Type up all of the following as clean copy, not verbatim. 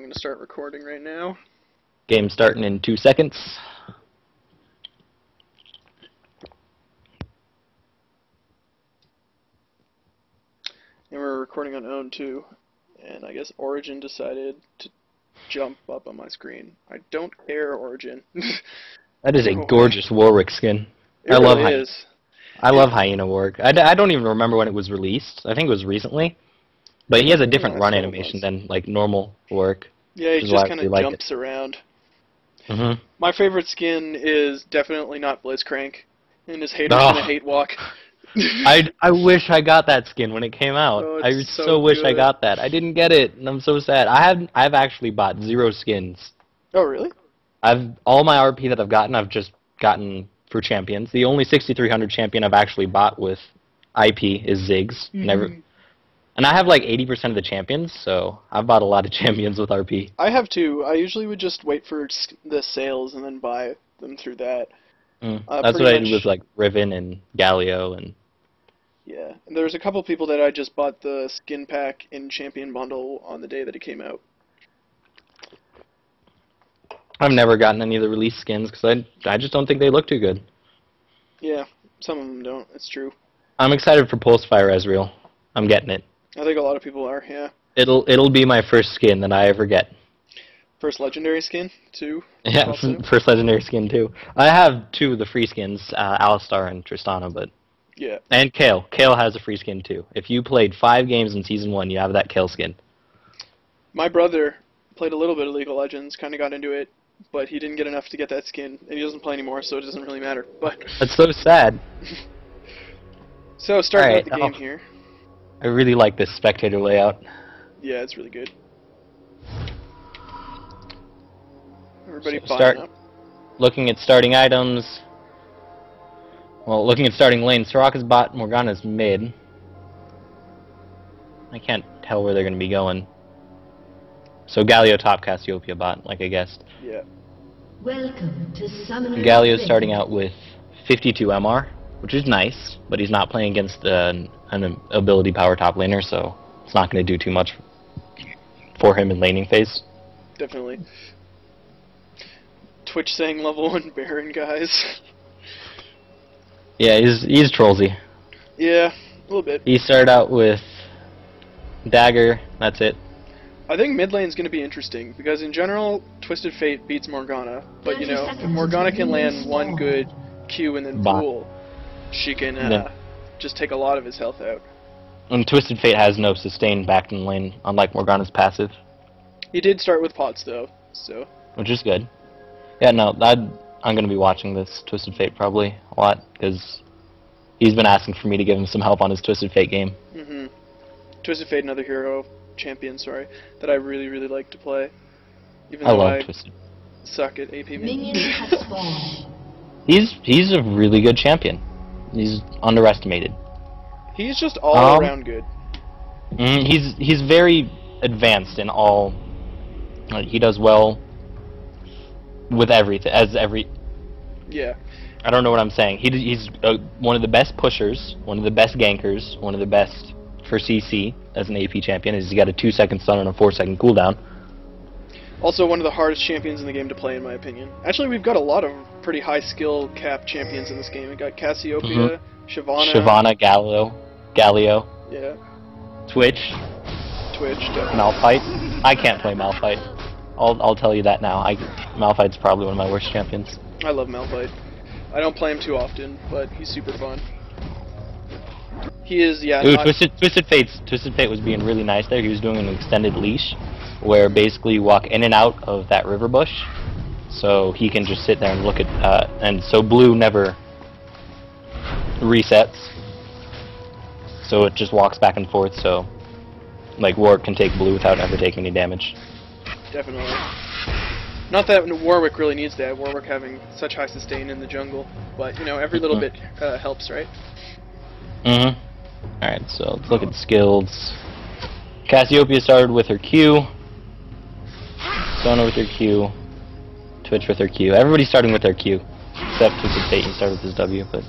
going to start recording right now. Game starting in 2 seconds. And we're recording on Own too. And I guess Origin decided to jump up on my screen. I don't care, Origin. That is a gorgeous Warwick skin. It really is. I love Hyena Warwick. I don't even remember when it was released. I think it was recently. But he has a different run animation than like normal Warwick. Yeah, he just kind of jumps around. Mm-hmm. My favorite skin is definitely not Blitzcrank, and his haters gonna hate walk. I wish I got that skin when it came out. Oh, I so wish I got that. I didn't get it, and I'm so sad. I've actually bought 0 skins. Oh really? All my RP that I've gotten, I've just gotten for champions. The only 6300 champion I've actually bought with IP is Ziggs. Mm-hmm. And I have like 80% of the champions, so I've bought a lot of champions with RP. I have too. I usually would just wait for the sales and then buy them through that. That's what I did with like Riven and Galio and. Yeah, and there's a couple people that I just bought the skin pack in Champion Bundle on the day that it came out. I've never gotten any of the release skins because I just don't think they look too good. Yeah, some of them don't. It's true. I'm excited for Pulsefire Ezreal. I'm getting it. I think a lot of people are. Yeah. It'll be my first skin that I ever get. First legendary skin too. Yeah, first legendary skin too. I have 2 of the free skins, Alistar and Tristana, but. Yeah. And Kale. Kale has a free skin too. If you played 5 games in Season 1, you have that Kale skin. My brother played a little bit of League of Legends, kind of got into it, but he didn't get enough to get that skin, and he doesn't play anymore, so it doesn't really matter. But that's so sad. So starting out the game here. I really like this spectator layout. Yeah, it's really good. Everybody buying up. Looking at starting items. Well, looking at starting lanes, Soraka's bot, Morgana's mid. I can't tell where they're going to be going. So Galio top, Cassiopeia bot, like I guessed. Yeah. Welcome to Summoner. Galio's starting out with 52 MR, which is nice, but he's not playing against an ability power top laner, so it's not going to do too much for him in laning phase. Definitely. Twitch saying level 1 Baron, guys. Yeah, he's trollsy. Yeah, a little bit. He started out with Dagger, that's it. I think mid lane's going to be interesting, because in general, Twisted Fate beats Morgana, but you know, if Morgana can land one good Q and then pool, she can just take a lot of his health out. And Twisted Fate has no sustain back in lane, unlike Morgana's passive. He did start with pots though, so. Which is good. Yeah, no, I'm going to be watching this Twisted Fate probably a lot, because he's been asking for me to give him some help on his Twisted Fate game. Mm-hmm. Twisted Fate, another hero, champion, sorry, that I really, really like to play. Even though I suck at AP minions. He's a really good champion. He's underestimated. He's just all around good. He's very advanced in all. He does well with everything. Yeah. I don't know what I'm saying. He's one of the best pushers, one of the best gankers, one of the best for CC as an AP champion. He's got a 2-second stun and a 4-second cooldown. Also one of the hardest champions in the game to play, in my opinion. Actually, we've got a lot of pretty high skill cap champions in this game. We've got Cassiopeia, Shyvana, Galio. Yeah. Twitch, definitely. Malphite. I can't play Malphite. I'll tell you that now. Malphite's probably one of my worst champions. I love Malphite. I don't play him too often, but he's super fun. He is, yeah. Ooh, Twisted Fate was being really nice there. He was doing an extended leash, where basically you walk in and out of that river bush, so he can just sit there and look at, and so blue never resets, so it just walks back and forth. So, like Warwick can take blue without ever taking any damage. Definitely. Not that Warwick really needs that. Warwick having such high sustain in the jungle, but you know, every little bit helps, right? Alright, so let's look at skills. Cassiopeia started with her Q. Sona with her Q. Twitch with her Q. Everybody's starting with their Q. Except Twisted Fate, he started with his W, but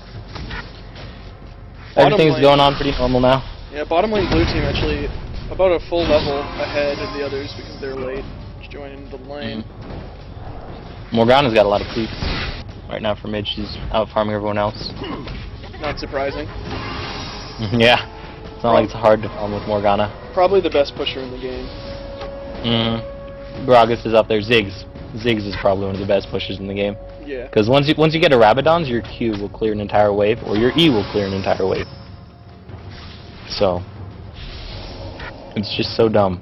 everything's going on pretty normal now. Yeah, bottom lane blue team actually about a full level ahead of the others because they're late. joining the lane. Morgana's got a lot of creeps right now for mid. She's out farming everyone else. Not surprising. Yeah. It's not like it's hard to farm with Morgana. Probably the best pusher in the game. Gragas is up there. Ziggs. Ziggs is probably one of the best pushers in the game. Yeah. Because once you get a Rabadon's, your Q will clear an entire wave, or your E will clear an entire wave. So it's just so dumb.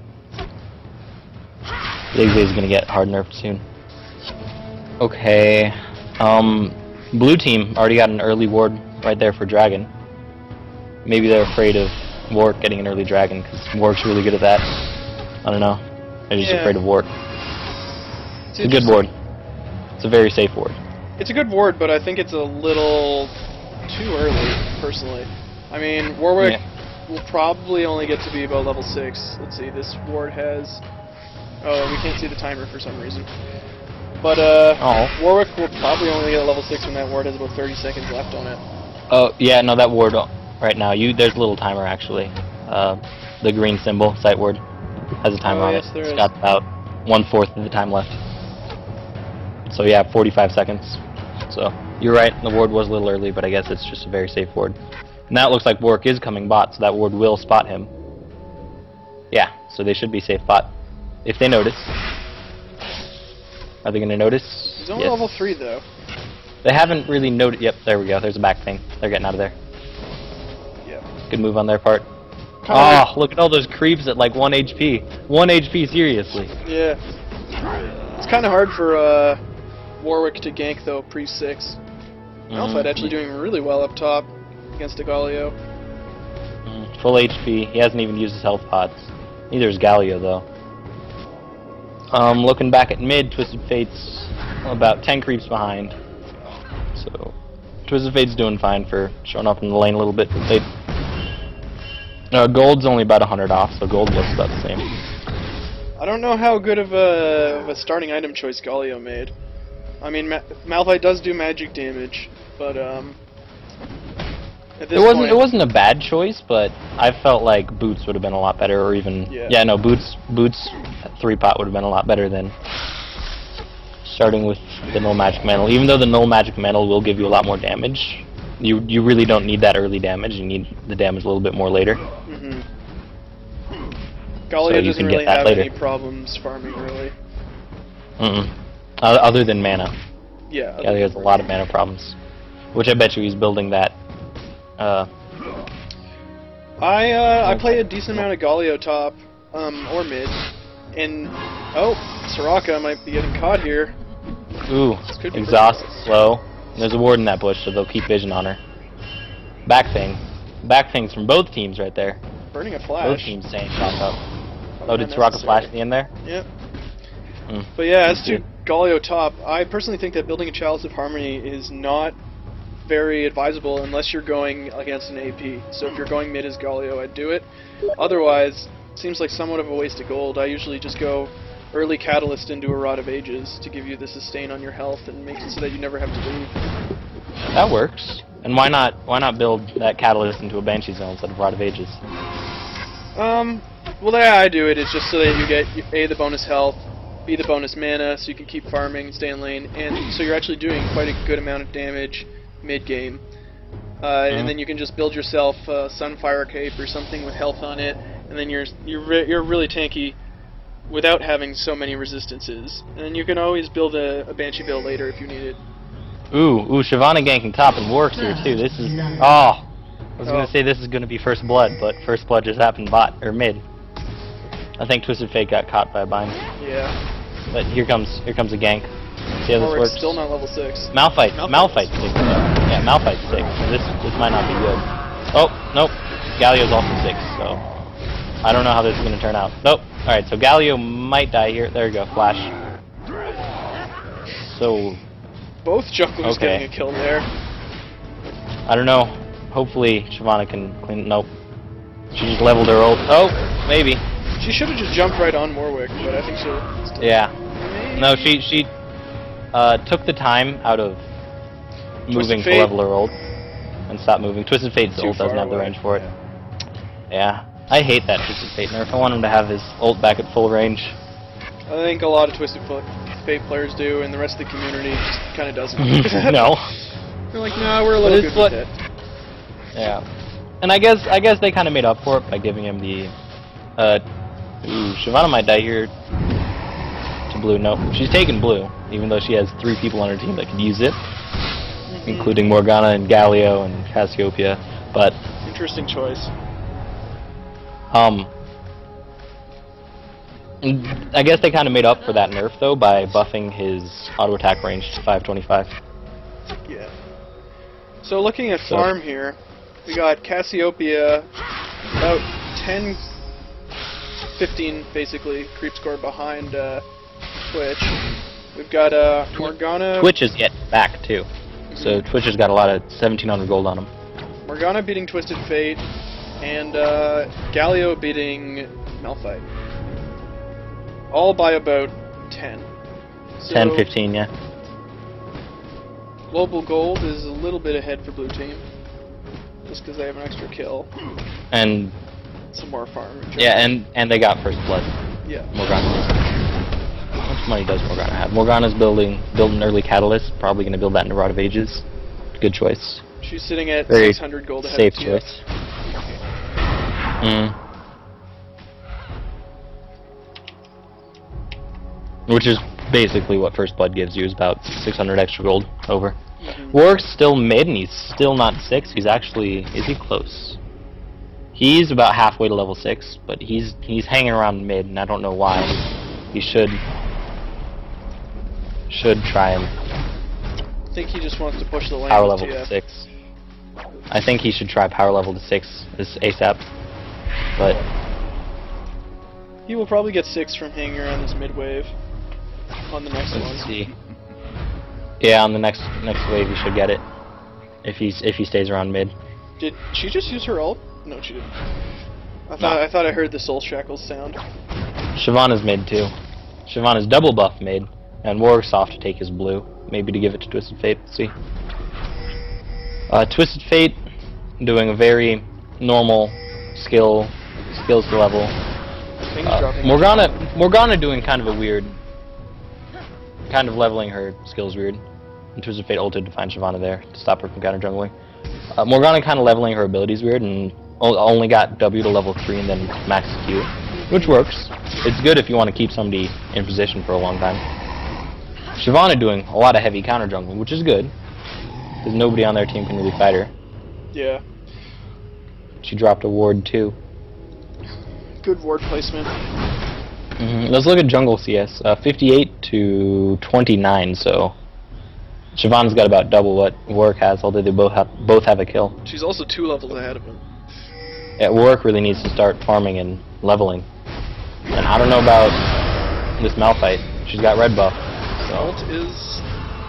Ziggs is gonna get hard nerfed soon. Okay. Blue team already got an early ward right there for Dragon. Maybe they're afraid of Warwick getting an early Dragon, because Warwick's really good at that. I don't know. They're just afraid of Warwick. It's a good ward. It's a very safe ward. It's a good ward, but I think it's a little too early, personally. I mean, Warwick will probably only get to be about level 6. Let's see, this ward has... Oh, we can't see the timer for some reason. But, Warwick will probably only get a level 6 when that ward has about 30 seconds left on it. Oh, yeah, no, that ward right now, there's a little timer, actually. The green symbol, sight ward, has a timer on it. It's got about 1/4 of the time left. So yeah, 45 seconds. So, you're right, the ward was a little early, but I guess it's just a very safe ward. And that looks like Warwick is coming bot, so that ward will spot him. Yeah, so they should be safe bot. If they notice. Are they going to notice? He's only level 3, though. They haven't really noticed. Yep, there we go. There's a back thing. They're getting out of there. Yep. Good move on their part. Oh, look at all those creeps at like 1 HP. 1 HP, seriously. Yeah. It's kind of hard for Warwick to gank, though, pre-6. Malphite actually doing really well up top against a Galio. Full HP. He hasn't even used his health pots. Neither is Galio, though. Looking back at mid, Twisted Fate's about 10 creeps behind. So, Twisted Fate's doing fine for showing up in the lane a little bit. Gold's only about 100 off, so gold looks about the same. I don't know how good of a starting item choice Galio made. I mean, Malphite does do magic damage, but at this point, it wasn't a bad choice, but I felt like Boots would have been a lot better, or even Boots 3-pot would have been a lot better than starting with the Null Magic Mantle. Even though the Null Magic Mantle will give you a lot more damage, you really don't need that early damage. You need the damage a little bit more later. Galio doesn't really have any problems farming early. Other than mana. Yeah. Galio has a lot of mana problems, which I bet you he's building that. I play a decent amount of Galio top, or mid, and Soraka might be getting caught here. Ooh, exhaust, slow. There's a ward in that bush, so they'll keep vision on her. Back things from both teams right there. Burning a flash. Both teams saying shock up. Oh, did Soraka flash at the end there? Yep. But yeah, as to Galio top, I personally think that building a Chalice of Harmony is not very advisable unless you're going against an AP. So if you're going mid as Galio, I'd do it. Otherwise, it seems like somewhat of a waste of gold. I usually just go early Catalyst into a Rod of Ages to give you the sustain on your health and make it so that you never have to leave. That works. And why not build that Catalyst into a Banshee Zone instead of Rod of Ages? Well, the way I do it is just so that you get A, the bonus health, B, the bonus mana, so you can keep farming, stay in lane, and so you're actually doing quite a good amount of damage mid-game. And then you can just build yourself a Sunfire Cape or something with health on it, and then you're really tanky without having so many resistances. And then you can always build a Banshee build later if you need it. Ooh, Shyvana ganking top and works here too. This is I was gonna say this is gonna be first blood, but first blood just happened bot or mid. I think Twisted Fate got caught by a bind. Yeah. But here comes a gank. See how this works? Still not level 6. Malphite's 6 though. Yeah, Malphite's 6. So this might not be good. Oh, nope. Galio's also 6, so I don't know how this is gonna turn out. Nope. Alright, so Galio might die here. There you go, flash. So both junglers getting a kill there. I don't know. Hopefully Shyvana can clean. Nope. She just leveled her ult. Oh, maybe. She should have just jumped right on Warwick, but I think she'll still... Yeah. No, she took the time out of moving to level her ult and stopped moving. Twisted Fate's ult doesn't have the range for it. Yeah. I hate that Twisted Fate nerf. I want him to have his ult back at full range. I think a lot of Twisted Fate players do, and the rest of the community just kind of doesn't. No. They're like, no, we're a little good with it. Yeah. And I guess they kind of made up for it by giving him the... ooh, Shyvana might die here to blue. No, she's taking blue, even though she has 3 people on her team that could use it, including Morgana and Galio and Cassiopeia. But interesting choice. I guess they kind of made up for that nerf though by buffing his auto attack range to 525. Yeah. So looking at farm here, we got Cassiopeia about 10, 15 basically creep score behind Twitch. We've got Morgana. Twitch is getting back too, so Twitch has got a lot of 1700 gold on him. Morgana beating Twisted Fate, and Galio beating Malphite. All by about 10. So 10, 15, yeah. Global Gold is a little bit ahead for blue team, just because they have an extra kill. And some more farm. Yeah, and they got first blood. Yeah. Morgana. How much money does Morgana have? Morgana's building an early catalyst, probably going to build that into Rod of Ages. Good choice. She's sitting at Very 600 gold ahead safe of TF. choice. Which is basically what First Blood gives you, is about 600 extra gold over. Warwick's still mid, and he's still not 6. He's actually... is he close? He's about halfway to level 6, but he's hanging around mid, and I don't know why. He should try and... I think he just wants to push the lane power level TF. to 6. I think he should try power level to 6 ASAP, but... he will probably get 6 from hanging around this mid wave. On the next one. Let's see. Yeah, on the next wave he should get it. If he stays around mid. Did she just use her ult? No, she didn't. I thought I heard the Soul Shackles sound. Shyvana's mid too. Shyvana's double buff mid, and Warwick's off to take his blue. Maybe to give it to Twisted Fate. Let's see. Twisted Fate doing a very normal skills level. Morgana doing kind of a weird. Kind of leveling her skills weird. And Twisted Fate ulted to find Shyvana there to stop her from counter jungling. Morgana kind of leveling her abilities weird and only got W to level 3 and then max Q, which works. It's good if you want to keep somebody in position for a long time. Shyvana doing a lot of heavy counter jungling, which is good, because nobody on their team can really fight her. Yeah. She dropped a ward too. Good ward placement. Let's look at jungle CS. 58 to 29, so Shyvana's got about double what Warwick has, although they both have a kill. She's also 2 levels ahead of him. Yeah, Warwick really needs to start farming and leveling. And I don't know about this Malphite. She's got red buff. So. Ult is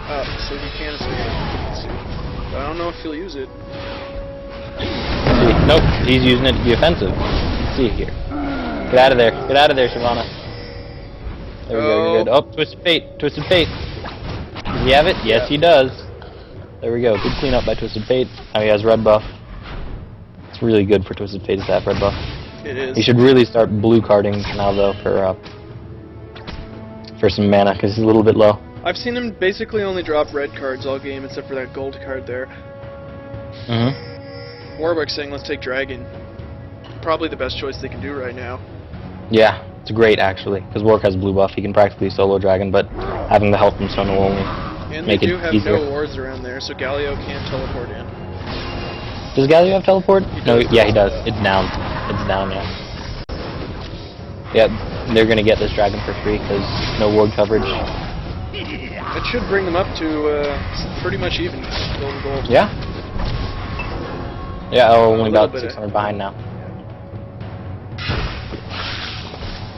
up, so he can escape it. But I don't know if he'll use it. Nope, he's using it to be offensive. Let's see here. Get out of there. Get out of there, Shyvana. There we go, you're good. Oh, Twisted Fate. Twisted Fate. Does he have it? Yes, he does. There we go. Good cleanup by Twisted Fate. Now he has red buff. It's really good for Twisted Fate to have red buff. It is. He should really start blue carding now, though, for some mana, because he's a little bit low. I've seen him basically only drop red cards all game, except for that gold card there. Warwick's saying, let's take Dragon. Probably the best choice they can do right now. Yeah, it's great, actually, because Warwick has blue buff. He can practically solo Dragon, but having the help from Stone will only make it easier. And they do have no wards around there, so Galio can't teleport in. Does Galio have teleport? No, yeah, he does. It's down. It's down, yeah. Yeah, they're going to get this Dragon for free, because no ward coverage. It should bring them up to pretty much even gold. Yeah. Yeah, only about 600 behind now.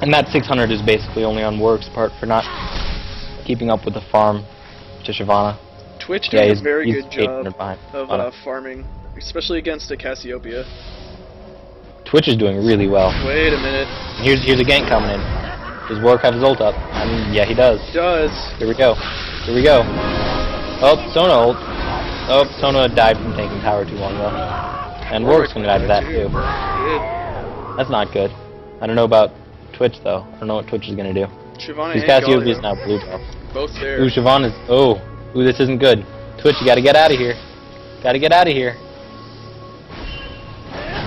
And that 600 is basically only on Warwick's part for not keeping up with the farm to Shyvana. Twitch doing a very good job of farming, especially against a Cassiopeia. Twitch is doing really well. Wait a minute. Here's a gank coming in. Does Warwick have his ult up? I mean, yeah, he does. He does. Here we go. Here we go. Oh, Sona ult. Oh, Sona died from taking tower too long ago. And Warwick's gonna die to that too. That's not good. I don't know about Twitch though. I don't know what Twitch is gonna do. Shyvana Because and Cassiopeia is Galio. now blue buff. Both there. Ooh, Siobhan is... Oh. Ooh, this isn't good. Twitch, you gotta get out of here. Gotta get out of here.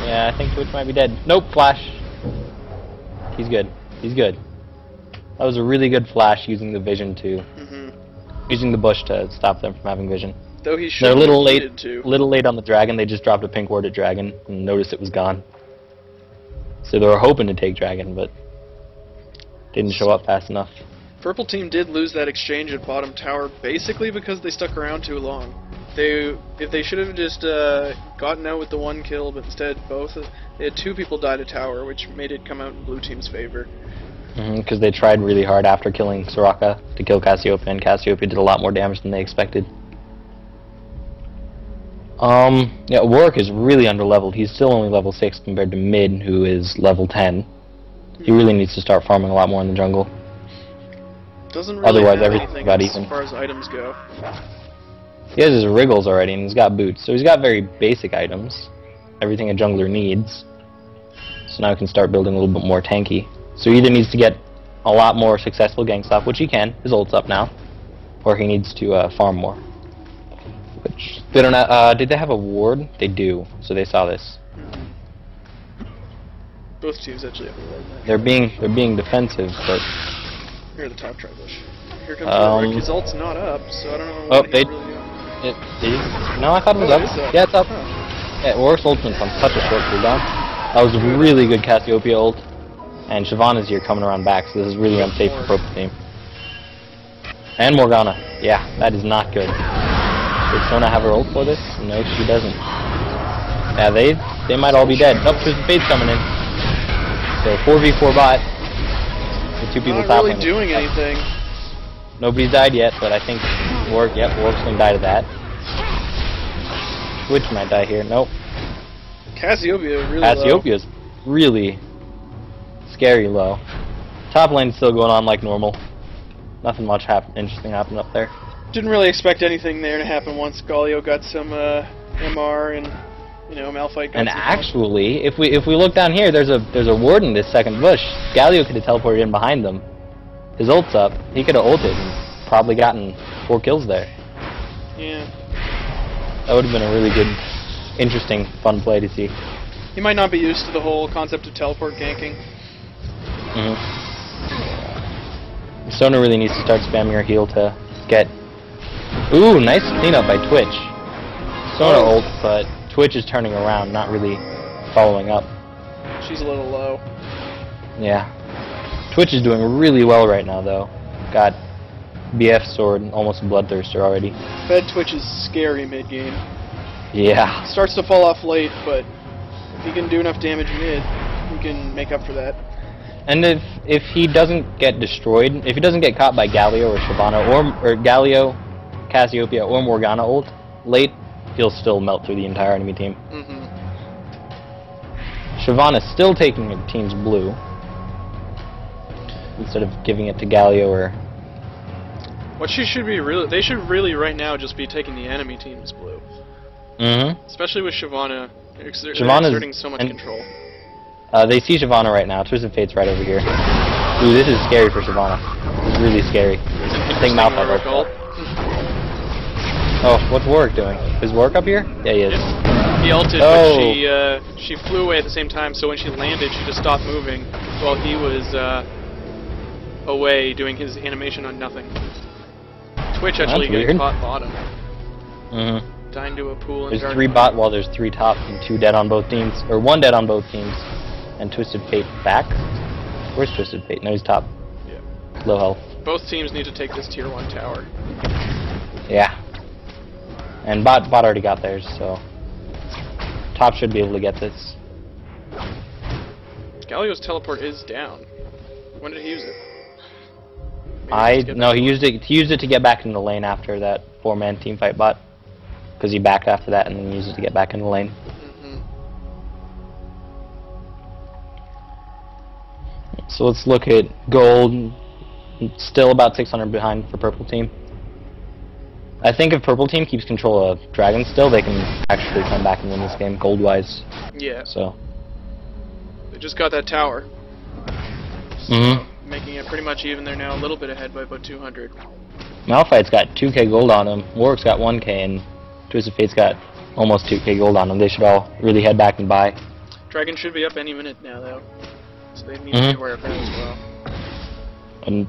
Yeah, I think Twitch might be dead. Nope, Flash. He's good. He's good. That was a really good Flash using the vision to... Using the bush to stop them from having vision. Though he should They're a little late, to. little late on the dragon. They just dropped a pink ward at dragon and noticed it was gone. So they were hoping to take dragon, but didn't show up fast enough. Purple team did lose that exchange at bottom tower basically because they stuck around too long. If they should have just gotten out with the one kill, but instead they had 2 people die to tower, which made it come out in blue team's favor. Because they tried really hard after killing Soraka to kill Cassiopeia, and Cassiopeia did a lot more damage than they expected. Yeah, Warwick is really underleveled. He's still only level 6 compared to Mid, who is level 10. He really needs to start farming a lot more in the jungle. Doesn't really Otherwise, have everything's anything about as even. far as items go. He has his Wriggles already, and he's got boots, so he's got very basic items. Everything a jungler needs. So now he can start building a little bit more tanky. So he either needs to get a lot more successful gank stop, which he can, his ult's up now, or he needs to farm more. Which they don't have, did they have a ward? They do, so they saw this. Both teams actually have a ward. They're being defensive, but Here, the top tribush. Here comes Warwick. His ult's not up, so I don't know what he's really doing. No, I thought it was up. Yeah, it's up. Yeah, Warwick's ultimate's on such a short cooldown. That was a really good Cassiopeia ult. And Shyvana's here coming around back, so this is really unsafe for purple team. And Morgana. Yeah, that is not good. Does Sona have her ult for this? No, she doesn't. Yeah, they might all be dead. Nope, there's the Fade's coming in. So 4v4 bot. The 2 people top not really doing anything. Nobody's died yet, but I think Warwick's gonna die to that. Twitch might die here. Nope. Cassiopeia's really scary low. Top lane's still going on like normal. Nothing much interesting happened up there. Didn't really expect anything there to happen once Galio got some MR and Malphite got And some actually, if we look down here, there's a ward in this second bush. Galio could have teleported in behind them. His ult's up. He could have ulted and probably gotten 4 kills there. Yeah. That would have been a really good, interesting, fun play to see. He might not be used to the whole concept of teleport ganking. Sona really needs to start spamming her heal to get... Ooh, nice cleanup by Twitch. Sona ult, but Twitch is turning around, not really following up. She's a little low. Yeah. Twitch is doing really well right now, though. Got BF sword and almost a bloodthirster already. Fed Twitch is scary mid-game. Yeah. Starts to fall off late, but if he can do enough damage mid, he can make up for that. And if he doesn't get destroyed, if he doesn't get caught by Galio or Shyvana, or Galio, Cassiopeia, or Morgana ult, late, he'll still melt through the entire enemy team. Shyvana's still taking the team's blue, instead of giving it to Galio or... What they should really right now just be taking the enemy team's blue. Especially with Shyvana exerting so much control. They see Shyvana right now. Twisted Fate's right over here. Ooh, this is scary for Shyvana. This is really scary. I think Malphite worked out. Oh, what's Warwick doing? Is Warwick up here? Yeah, he is. Yeah. He ulted, but she flew away at the same time, so when she landed, she just stopped moving while he was away doing his animation on nothing. Twitch actually getting caught bottom. Dying to a pool and there's 3 bot while there's 3 top and 2 dead on both teams. Or 1 dead on both teams. And Twisted Fate back? Where's Twisted Fate? No, he's top. Yeah. Low health. Both teams need to take this tier 1 tower. Yeah. And bot already got theirs, so top should be able to get this. Galio's teleport is down. When did he use it? He used it to get back into the lane after that 4-man team fight bot. Because he backed after that and then used it to get back in the lane. So let's look at gold. Still about 600 behind for purple team. I think if purple team keeps control of dragon still, they can actually come back and win this game gold-wise. Yeah. So. They just got that tower. So make making it pretty much even. They're now a little bit ahead by about 200. Malphite's got 2k gold on him, Warwick's got 1k, and Twisted Fate's got almost 2k gold on him. They should all really head back and buy. Dragon should be up any minute now, though. So they need to be aware of that as well. And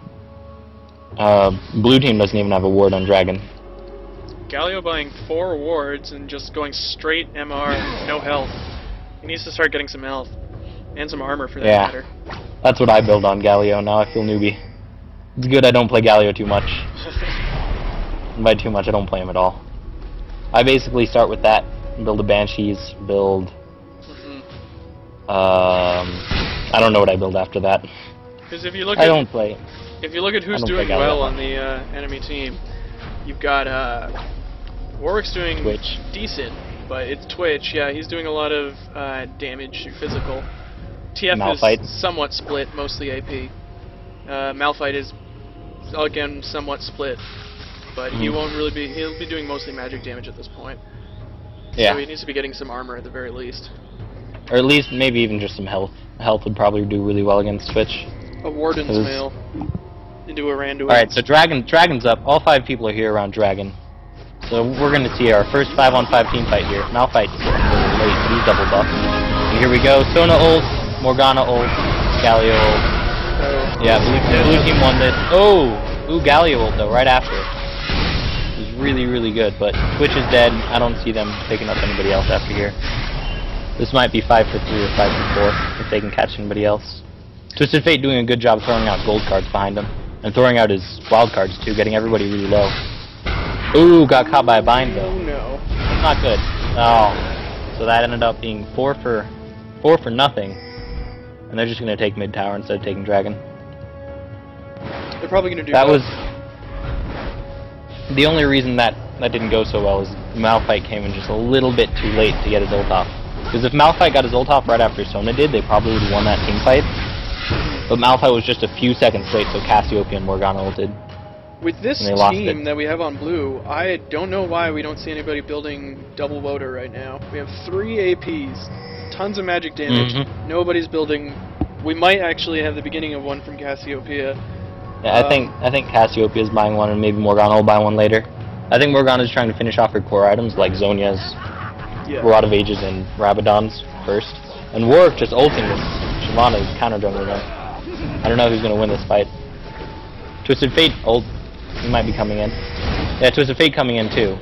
blue team doesn't even have a ward on Dragon. Galio buying 4 wards and just going straight MR, no health. He needs to start getting some health. And some armor for that matter. That's what I build on Galio now. I feel newbie. It's good I don't play Galio too much. And by too much, I don't play him at all. I basically start with that, build a Banshees, build... I don't know what I build after that. Because if you look I don't play. If you look at who's doing well on the enemy team, you've got Warwick's doing Twitch. Decent, but it's Twitch. Yeah, he's doing a lot of damage, physical. TF Malphite is somewhat split, mostly AP. Malphite is again somewhat split, but he won't really be. He'll be doing mostly magic damage at this point. Yeah. So he needs to be getting some armor at the very least. Or at least maybe even just some health. Health would probably do really well against Twitch. A Warden's mail into a Randuin. Alright, so Dragon's up. All 5 people are here around Dragon. So we're going to see our first 5-on-5 team fight here. Malphite's a little late, but he's double buff. And here we go. Sona ult, Morgana ult, Galio ult. Yeah, blue team won this. Oh! Ooh, Galio ult though, right after. It was really, really good, but Twitch is dead. I don't see them picking up anybody else after here. This might be 5 for 3 or 5 for 4 if they can catch anybody else. Twisted Fate doing a good job throwing out gold cards behind him. And throwing out his wild cards too, getting everybody really low. Ooh, got caught by a bind though. Oh no. That's not good. Oh. So that ended up being 4 for nothing. And they're just gonna take mid tower instead of taking Dragon. They're probably gonna do that. Was the only reason that didn't go so well is Malphite came in just a little bit too late to get his ult off. Because if Malphite got his ult off right after Sona did, they probably would have won that team fight. But Malphite was just a few seconds late, so Cassiopeia and Morgana ulted. With this team that we have on blue, I don't know why we don't see anybody building double Woda right now. We have 3 APs, tons of magic damage, nobody's building... We might actually have the beginning of one from Cassiopeia. Yeah, I think Cassiopeia is buying one, and maybe Morgana will buy one later. I think Morgana's trying to finish off her core items, like Zhonya's, Rod of Ages, and Rabadon's first. And Warwick just ulting with Shyvana's counter jungler now. I don't know who's going to win this fight. Twisted Fate ult. He might be coming in. Yeah, Twisted Fate coming in too.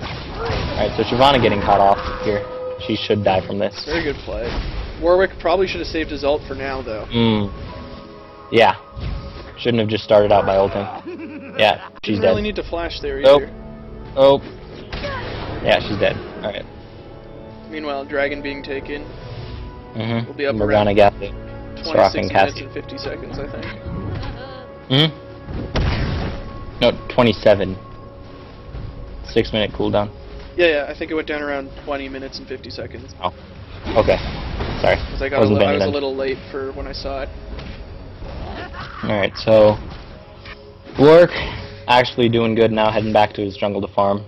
Alright, so Shyvana getting caught off here. She should die from this. Very good play. Warwick probably should have saved his ult for now, though. Yeah. Shouldn't have just started out by ulting. Yeah, she's dead. Didn't really need to flash there either. Oh. Yeah, she's dead. Alright. Meanwhile, Dragon being taken. We'll be up Morgana around got it. 26 minutes and 50 seconds, I think. No, 27. 6-minute cooldown. Yeah, I think it went down around 20 minutes and 50 seconds. Oh. Okay. Sorry. Because I was a little late for when I saw it. Alright, so... Warwick actually doing good now, heading back to his jungle to farm.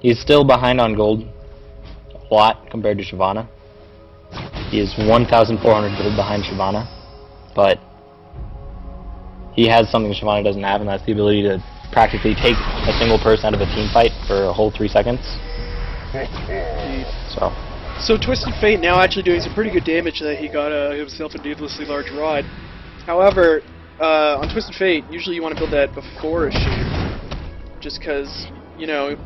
He's still behind on gold. A lot compared to Shyvana. He is 1,400 gold behind Shyvana. But he has something Shyvana doesn't have, and that's the ability to practically take a single person out of a team fight for a whole 3 seconds. So Twisted Fate now actually doing some pretty good damage that he got himself a needlessly large rod. However, on Twisted Fate, usually you want to build that before a Sheen. Just because, you know,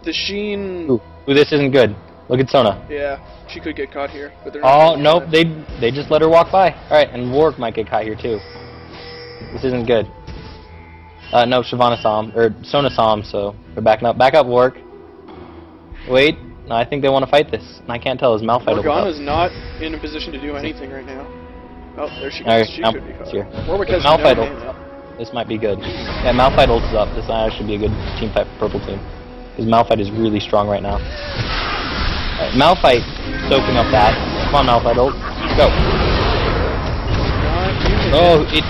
the Sheen... Ooh, this isn't good. Look at Sona. Yeah, she could get caught here. But they're not nope, they just let her walk by. Alright, and Warwick might get caught here too. This isn't good. No, Shyvana saw him, or Sona saw him, so they're backing up. Back up, Warwick. Wait, no, I think they want to fight this. And I can't tell, is Malphite Morgana's not in a position to do anything right now. Oh, there she goes. She could be caught. Here. Warwick has Malphite no This might be good. Yeah, Malphite ult is up. This might actually be a good team fight for purple team. Because Malphite is really strong right now. Right, Malphite soaking up that. Come on, Malphite ult. Go. Oh, it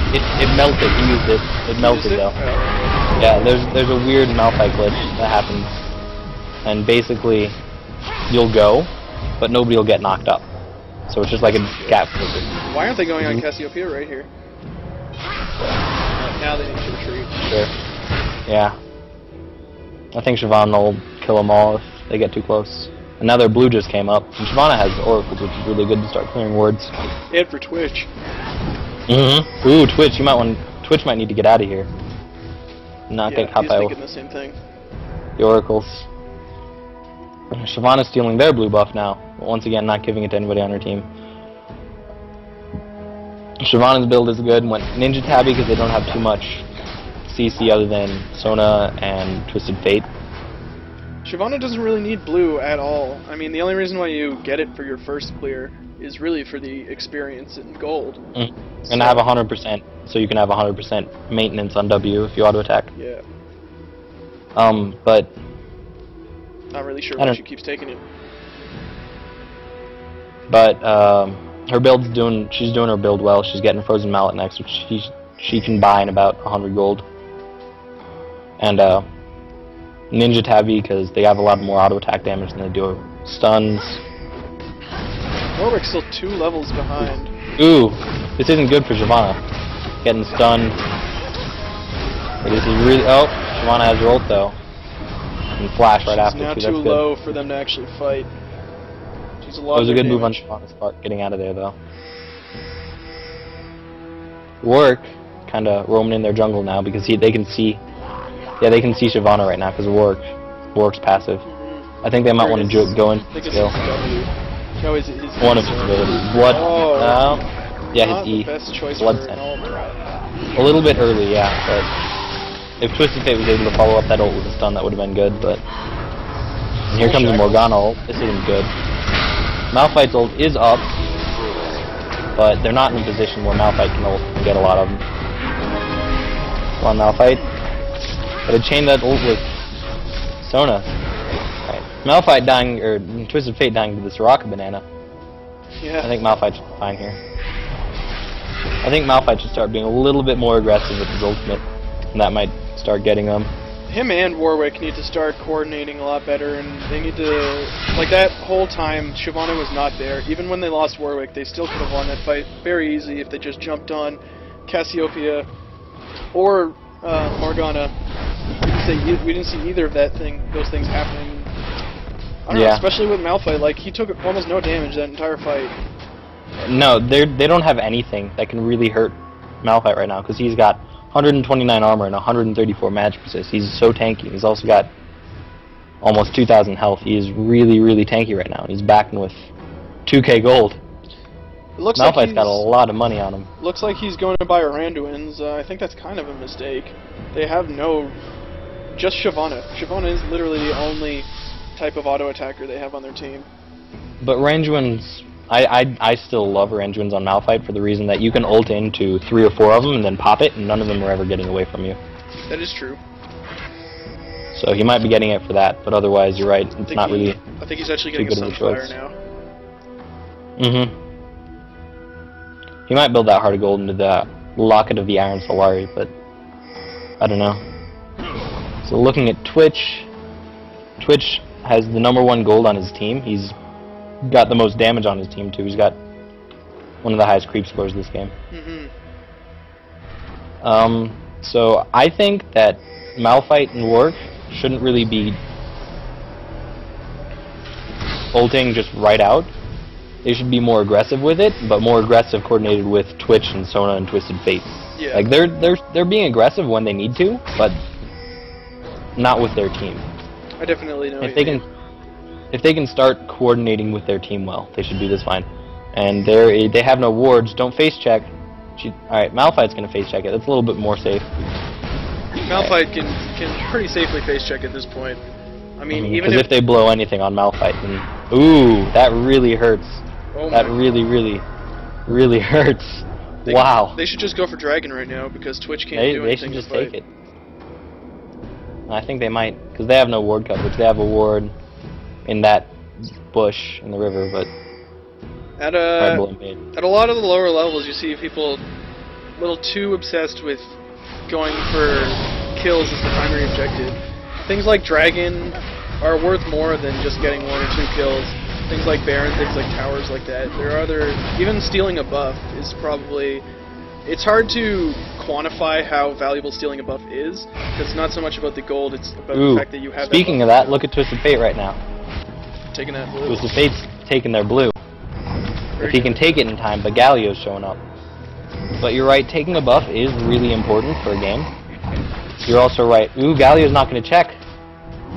melted. He used it. It melted though. Yeah, there's a weird Malphite glitch that happens, and basically you'll go, but nobody will get knocked up. So it's just like a gap. Why aren't they going on Cassiopeia right here? Now they need to retreat. Sure. Yeah. I think Shyvana will kill them all if they get too close. And now their blue just came up. And Shyvana has oracles, which is really good to start clearing wards. And for Twitch. Mm-hmm. Ooh, Twitch. Twitch might need to get out of here. Not get caught by thinking the same thing. The oracles. Shyvana's stealing their blue buff now. But once again, not giving it to anybody on her team. Shyvana's build is good. Went Ninja Tabby because they don't have too much CC other than Sona and Twisted Fate. Shyvana doesn't really need blue at all. I mean, the only reason why you get it for your first clear is really for the experience and gold. And have 100%, so you can have 100% maintenance on W if you auto attack. Yeah. But not really sure why she keeps taking it. But her build's she's doing her build well. She's getting Frozen Mallet next, which she can buy in about 100 gold. And Ninja Tabby because they have a lot more auto attack damage than they do stuns. Warwick's still 2 levels behind. Ooh, this isn't good for Shyvana. Getting stunned. But this is really... Oh, Shyvana has her ult though. And flash right after. She's now too. too low for them to actually fight. She's a lot That was a good damage. move on Shyvana's part, getting out of there though. Warwick kind of roaming in their jungle now because they can see... Yeah, they can see Shyvana right now because of Warwick's passive. I think they might want to go in skill. No, his One of his abilities. Blood. Oh, yeah, his E. Best choice Blood for Scent. an A little bit early, yeah, but if Twisted Fate was able to follow up that ult with a stun, that would have been good, but... And here comes the Morgana ult. This isn't good. Malphite's ult is up, but they're not in a position where Malphite can ult and get a lot of them. Come on, Malphite. Gotta chain that ult with Sona. Right. Malphite dying, or Twisted Fate dying to the Soraka banana. Yeah. I think Malphite's fine here. I think Malphite should start being a little bit more aggressive with his ultimate, and that might start getting them. Him and Warwick need to start coordinating a lot better, and they need to... Like, that whole time, Shyvana was not there. Even when they lost Warwick, they still could have won that fight very easy if they just jumped on Cassiopeia or Morgana. We didn't see either of those things happening. I don't know, especially with Malphite. Like, he took almost no damage that entire fight. No, they don't have anything that can really hurt Malphite right now, because he's got 129 armor and 134 magic resist. He's so tanky. He's also got almost 2,000 health. He is really, really tanky right now. He's backing with 2k gold. Malphite's got a lot of money on him. Looks like he's going to buy Aranduins. I think that's kind of a mistake. They have just Shyvana. Shyvana is literally the only type of auto attacker they have on their team. But Aranduins, I still love Aranduins on Malphite for the reason that you can ult into 3 or 4 of them and then pop it, and none of them are ever getting away from you. That is true. So he might be getting it for that, but otherwise, you're right. It's not really. I think he's actually getting a Sunfire now. Mm-hmm. He might build that Heart of Gold into the Locket of the Iron Solari, but I don't know. So looking at Twitch, Twitch has the #1 gold on his team. He's got the most damage on his team too. He's got one of the highest creep scores this game. So I think that Malphite and Warwick shouldn't really be ulting just right out. They should be more aggressive with it, but more aggressive coordinated with Twitch and Sona and Twisted Fate. Yeah. Like they're being aggressive when they need to, but not with their team. I definitely know. If they can start coordinating with their team well, they should do this fine. And they have no wards. Don't face check. Alright, Malphite's gonna face check it. That's a little bit more safe. Malphite can pretty safely face check at this point. I mean, even if they blow anything on Malphite, then ooh, that really hurts. Oh that really, really, really hurts. Wow. They should just go for Dragon right now because Twitch can't do anything. They should just take it. I think they might, because they have no ward coverage. They have a ward in that bush in the river, but at a lot of the lower levels, you see people a little too obsessed with going for kills as the primary objective. Things like Dragon are worth more than just getting 1 or 2 kills. Things like Baron, things like towers like that. There are even stealing a buff is probably it's hard to quantify how valuable stealing a buff is, because it's not so much about the gold, it's about the fact that you have Speaking of that, look at Twisted Fate right now. Taking that blue. Twisted Fate's taking their blue. Very if he can take it in time, but Galio's showing up. But you're right, taking a buff is really important for a game. You're also right. Ooh, Galio's not going to check.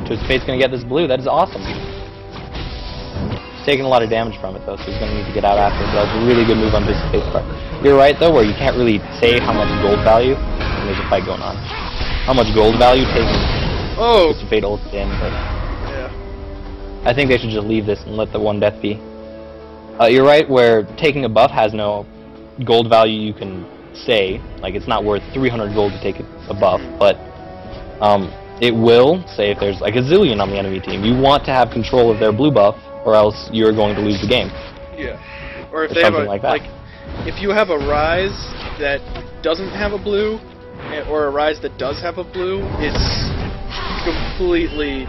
Twisted Fate's going to get this blue. That is awesome. He's taking a lot of damage from it, though, so he's going to need to get out after. But that's a really good move on Twisted Fate's part. You're right, though, where you can't really say how much gold value, and there's a fight going on, how much gold value taking Twisted Fate ult in, but yeah. I think they should just leave this and let the one death be. You're right, where taking a buff has no gold value you can say, like it's not worth 300 gold to take a buff, but it will say if there's like a zillion on the enemy team. You want to have control of their blue buff, or else you're going to lose the game. Yeah. Or if they have a, like if you have a Rise that doesn't have a blue, or a Rise that does have a blue, it's completely...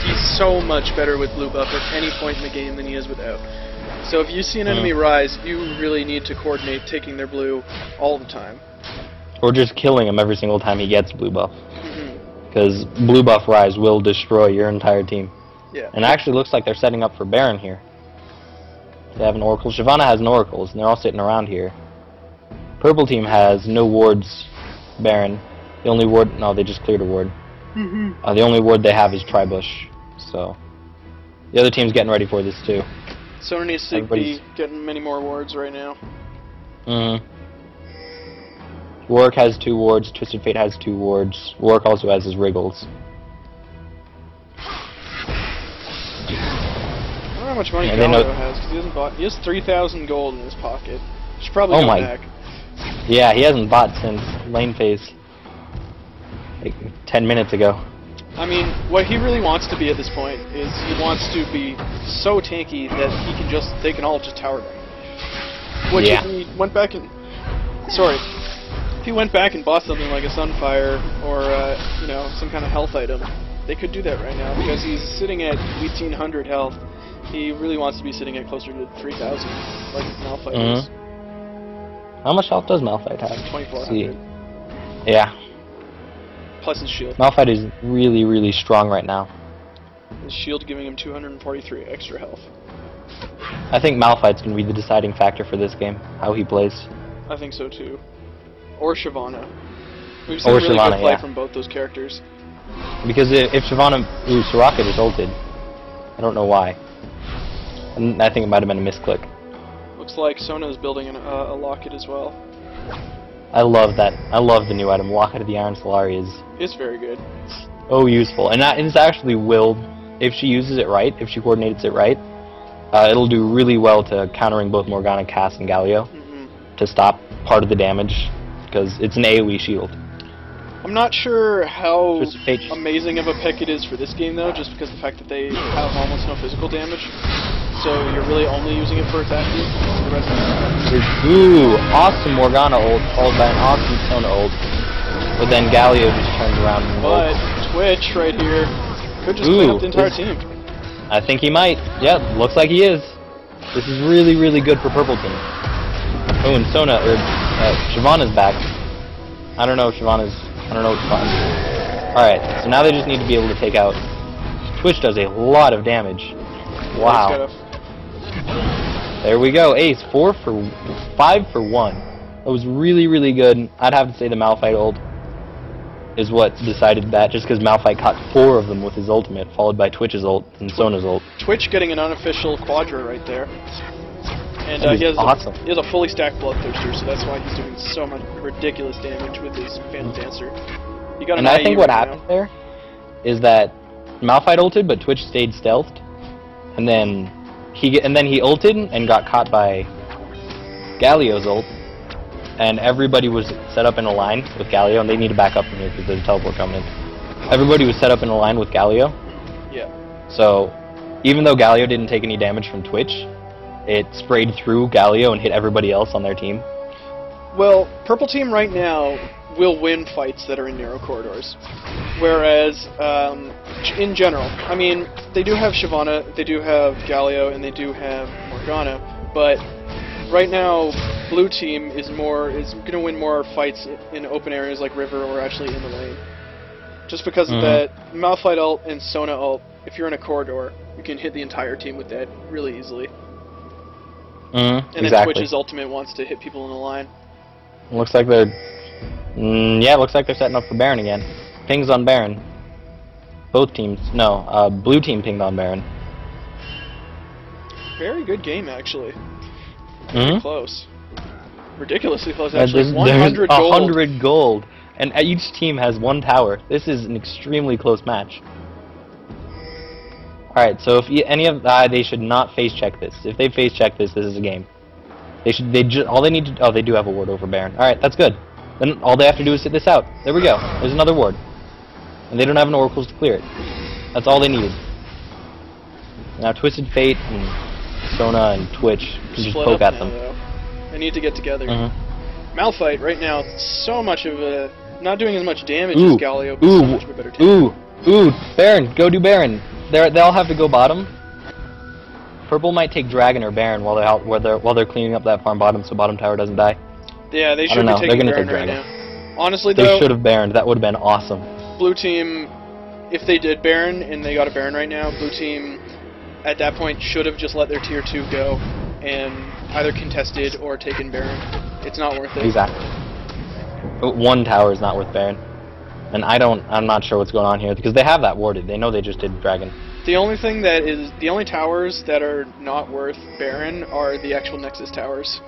He's so much better with blue buff at any point in the game than he is without. So if you see an enemy Rise, you really need to coordinate taking their blue all the time. Or just killing him every single time he gets blue buff. Because blue buff Rise will destroy your entire team. Yeah. And it actually looks like they're setting up for Baron here. They have an Oracle. Shyvana has no Oracles, and they're all sitting around here. Purple team has no wards Baron. The only ward... No, they just cleared a ward. The only ward they have is Tribush. So, the other team's getting ready for this too. Sona needs to be getting many more wards right now. Warwick has 2 wards, Twisted Fate has 2 wards. Warwick also has his Wriggles. I don't know how much money Galio has, because he hasn't bought... He has 3,000 gold in his pocket. Should probably go back. Yeah, he hasn't bought since lane phase. Like 10 minutes ago. I mean, what he really wants to be at this point is he wants to be so tanky that they can all just tower him. Which if he went back and... Sorry. If he went back and bought something like a Sunfire or, you know, some kind of health item, they could do that right now because he's sitting at 1,800 health. He really wants to be sitting at closer to 3,000, like Malphite is. How much health does Malphite have? 2,400. Yeah. Plus his shield. Malphite is really, really strong right now. His shield giving him 243 extra health. I think Malphite's going to be the deciding factor for this game, how he plays. I think so too. Or Shyvana. We've seen really good play from both those characters. Because if Shyvana... Ooh, Soraka just ulted. I don't know why. And I think it might have been a misclick. Looks like Sona's building a locket as well. I love that. I love the new item. Locket of the Iron Solari is... It's very good. Oh, useful. And it's actually willed. If she uses it right, if she coordinates it right, it'll do really well to countering both Morgana, Cass, and Galio to stop part of the damage, because it's an AoE shield. I'm not sure how amazing of a pick it is for this game, though, just because of the fact that they have almost no physical damage. So you're really only using it for attack use. The rest of Ooh, awesome Morgana ult, followed by an awesome Sona ult. But then Galio just turns around and But Twitch right here could just clean up the entire team. I think he might. Yeah, looks like he is. This is really, really good for purple team. Oh, and Shyvana's back. I don't know if Shyvana's... I don't know what's fun. Alright, so now they just need to be able to take out... Twitch does a lot of damage. Wow. There we go. Ace, 5 for 1. That was really, really good. I'd have to say the Malphite ult is what decided that, just because Malphite caught 4 of them with his ultimate, followed by Twitch's ult and Sona's ult. Twitch getting an unofficial Quadra right there. And he has a fully stacked Bloodthirster, so that's why he's doing so much ridiculous damage with his Phantom Dancer. You got I think what happened there is that Malphite ulted, but Twitch stayed stealthed, and then he ulted and got caught by Galio's ult, and everybody was set up in a line with Galio, and they need to back up from here because there's a teleport coming in. Everybody was set up in a line with Galio. Yeah. So even though Galio didn't take any damage from Twitch, it sprayed through Galio and hit everybody else on their team. Well, purple team right now will win fights that are in narrow corridors. Whereas, in general, I mean, they do have Shyvana, they do have Galio, and they do have Morgana, but right now, blue team is going to win more fights in open areas like river or actually in the lane. Just because of that Malphite ult and Sona ult, if you're in a corridor, you can hit the entire team with that really easily. And then Twitch's ultimate wants to hit people in the line. Looks like they're... yeah, looks like they're setting up for Baron again. Pings on Baron. Both teams. No, blue team pinged on Baron. Very good game, actually. Very close. Ridiculously close, actually. 100 gold. 100 gold. And each team has 1 tower. This is an extremely close match. Alright, so if any of... they should not face check this. If they face check this, this is a game. All they need to... Oh, they do have a ward over Baron. Alright, that's good. Then all they have to do is sit this out. There we go. There's another ward. And they don't have an Oracles to clear it. That's all they needed. Now Twisted Fate and Sona and Twitch can just poke at them. They need to get together. Malphite, right now, so much of a... Not doing as much damage as Galio, but so much of a better team. Baron, go do Baron. They'll have to go bottom. Purple might take Dragon or Baron while they're out, while they're cleaning up that farm bottom, so bottom tower doesn't die. Yeah, they should be taking Baron right now. Honestly, though, they should have Baroned. That would have been awesome. Blue team, if they did Baron and they got a Baron right now, blue team at that point should have just let their tier 2 go and either contested or taken Baron. It's not worth it. Exactly. 1 tower is not worth Baron. And I'm not sure what's going on here because they have that warded. They know they just did Dragon. The only thing that is, the only towers that are not worth Baron are the actual Nexus towers.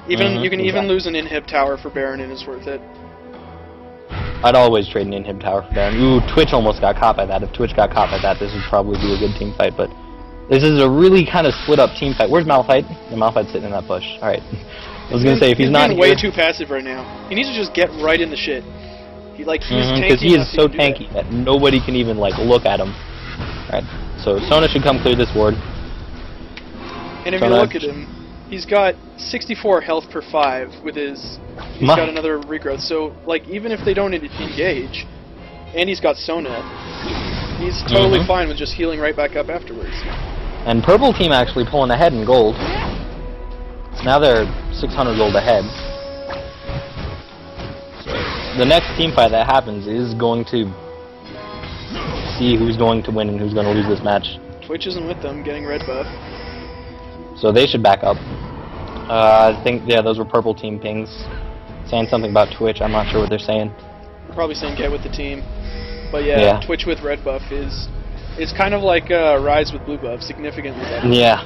Even you can even lose an inhib tower for Baron and it's worth it. I'd always trade an inhib tower for Baron. Ooh, Twitch almost got caught by that. If Twitch got caught by that, this would probably be a good team fight, but this is a really kind of split up team fight. Where's Malphite? The Malphite's sitting in that bush. Alright. I was gonna say, if he's not way too passive right now. He needs to just get right in the shit. He's because he is so tanky that nobody can even look at him. Alright, so Sona should come clear this ward. And if you look at him, he's got 64 health per 5 with his... He's got another regrowth, so even if they don't engage, and he's got Sona, he's totally fine with just healing right back up afterwards. And purple team actually pulling ahead in gold. Now they're 600 gold ahead. The next team fight that happens is going to see who's going to win and who's going to lose this match. Twitch isn't with them, getting red buff. So they should back up. I think, yeah, those were purple team pings. Saying something about Twitch, I'm not sure what they're saying. Probably saying get with the team. But yeah, Twitch with red buff is kind of like Rise with blue buff, significantly better. Yeah.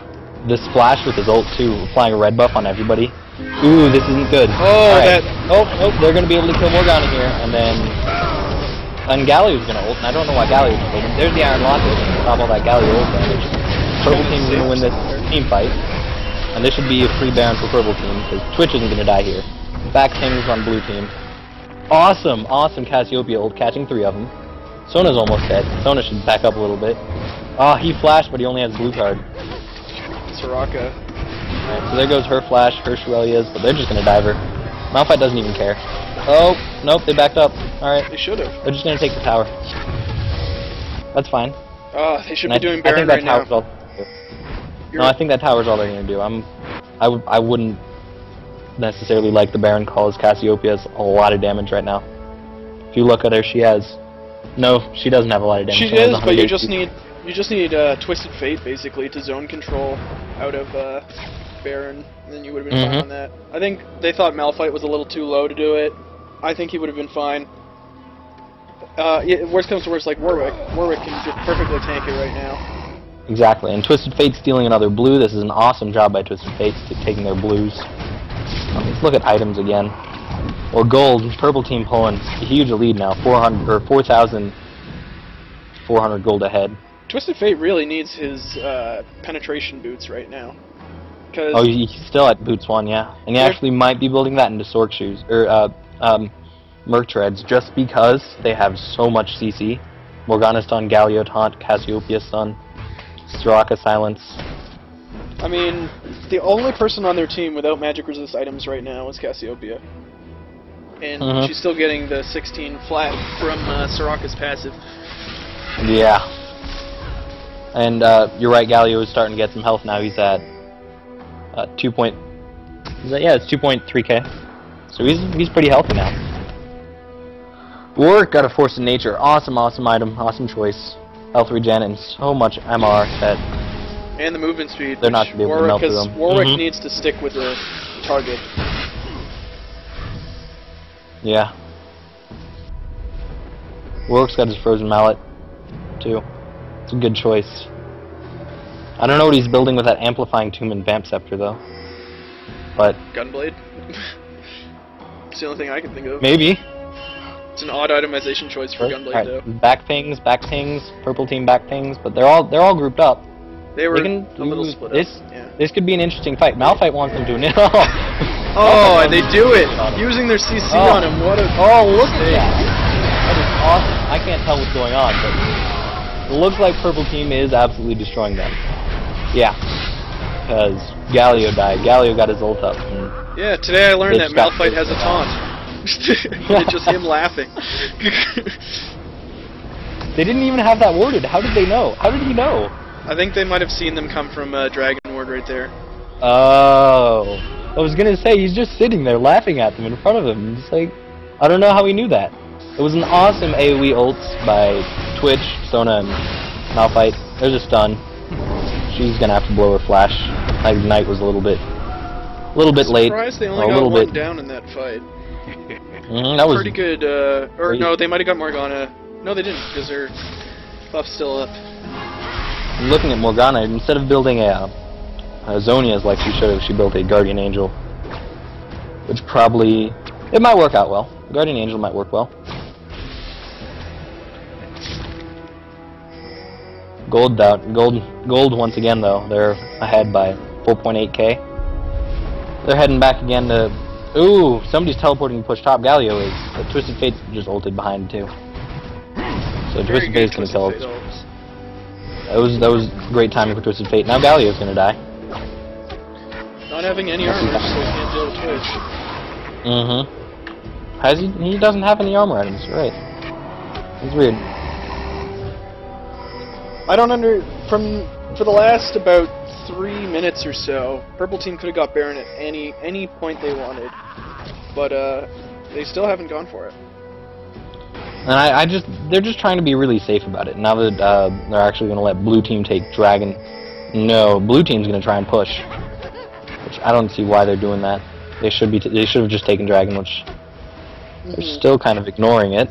The splash with his ult too, applying a red buff on everybody. Ooh, this isn't good. Oh, right. They're going to be able to kill Morgana here, and then... And Galio's going to ult, and I don't know why Galio's ulting. There's the Iron Locket to stop all that Galio ult damage. Purple team's going to win this team fight, and this should be a free Baron for purple team, because Twitch isn't going to die here. Back pings on blue team. Awesome Cassiopeia ult, catching 3 of them. Sona's almost dead. Sona should back up a little bit. Oh, he flashed, but he only has blue card. Soraka. Alright, so there goes her flash, her Shurelya's, but they're just gonna dive her. Malphite doesn't even care. Oh, nope, they backed up. Alright. They should have. They're just gonna take the tower. That's fine. Oh, they should be doing Baron right now. No, I think that tower's all they're gonna do. I wouldn't necessarily like the Baron call, as Cassiopeia has a lot of damage right now. If you look at her, she has... No, she doesn't have a lot of damage. She is, but you just need Twisted Fate, basically, to zone control out of Baron, and then you would have been fine on that. I think they thought Malphite was a little too low to do it. I think he would have been fine. Worst comes to worst, like Warwick. Warwick can just perfectly tank it right now. Exactly, and Twisted Fate stealing another blue. This is an awesome job by Twisted Fate taking their blues. Let's look at items again. Or gold, purple team pulling a huge lead now, 4,400 gold ahead. Twisted Fate really needs his penetration boots right now. Oh, he's still at boots 1, yeah. And he actually might be building that into Sork shoes, or Merc treads, just because they have so much CC. Morgana stun, Galio taunt, Cassiopeia stun, Soraka silence. I mean, the only person on their team without magic resist items right now is Cassiopeia. And she's still getting the 16 flat from Soraka's passive. Yeah. And you're right, Galio is starting to get some health now. He's at 2.2 Yeah, it's 2.3k. So he's pretty healthy now. Warwick got a Force of Nature. Awesome, awesome item. Awesome choice. Health regen and so much MR that... And the movement speed. They're not going to be able to melt through them. Warwick needs to stick with the target. Yeah. Warwick's got his Frozen Mallet, too. It's a good choice. I don't know what he's building with that Amplifying Tomb and Vamp Scepter, though. But... Gunblade? It's the only thing I can think of. Maybe. It's an odd itemization choice for Gunblade, though. Back pings, purple team back pings, but they're all grouped up. They were a little split up. This could be an interesting fight. Malphite wants them to win. Oh, and they do it! Using their CC on him, what a... Oh, look at that! That is awesome. I can't tell what's going on, but it looks like purple team is absolutely destroying them. Yeah. Because Galio died. Galio got his ult up. Yeah, today I learned that Malphite has a taunt. It's just him laughing. They didn't even have that worded. How did they know? How did he know? I think they might have seen them come from Dragon Ward right there. Oh. I was gonna say, he's just sitting there laughing at them in front of him. It's like, I don't know how he knew that. It was an awesome AoE ult by Twitch, Sona, and Malphite. There's a stun. She's gonna have to blow her flash. Ignite was a little bit late. Surprised they only got one down in that fight. That was pretty good. Or no, they might have got Morgana. No, they didn't, because her buff's still up. Looking at Morgana, instead of building a Zonia's like she should have, she built a Guardian Angel, which probably it might work out well. Guardian Angel might work well. Gold once again though. They're ahead by 4.8k. They're heading back again to. Ooh, somebody's teleporting to push top. Galio is. But Twisted Fate's just ulted behind too. So Twisted Fate's gonna kill us. That was great timing for Twisted Fate. Now Galio's gonna die. Not having any armor, so he can't deal with Twitch. Has he? He doesn't have any armor items, right? It's weird. I don't for the last about 3 minutes or so, Purple Team could have got Baron at any point they wanted, but they still haven't gone for it. And they're just trying to be really safe about it. Now that they're actually going to let Blue Team take Dragon, no, Blue Team's going to try and push, which I don't see why they're doing that. They should have just taken Dragon, which they're still kind of ignoring it.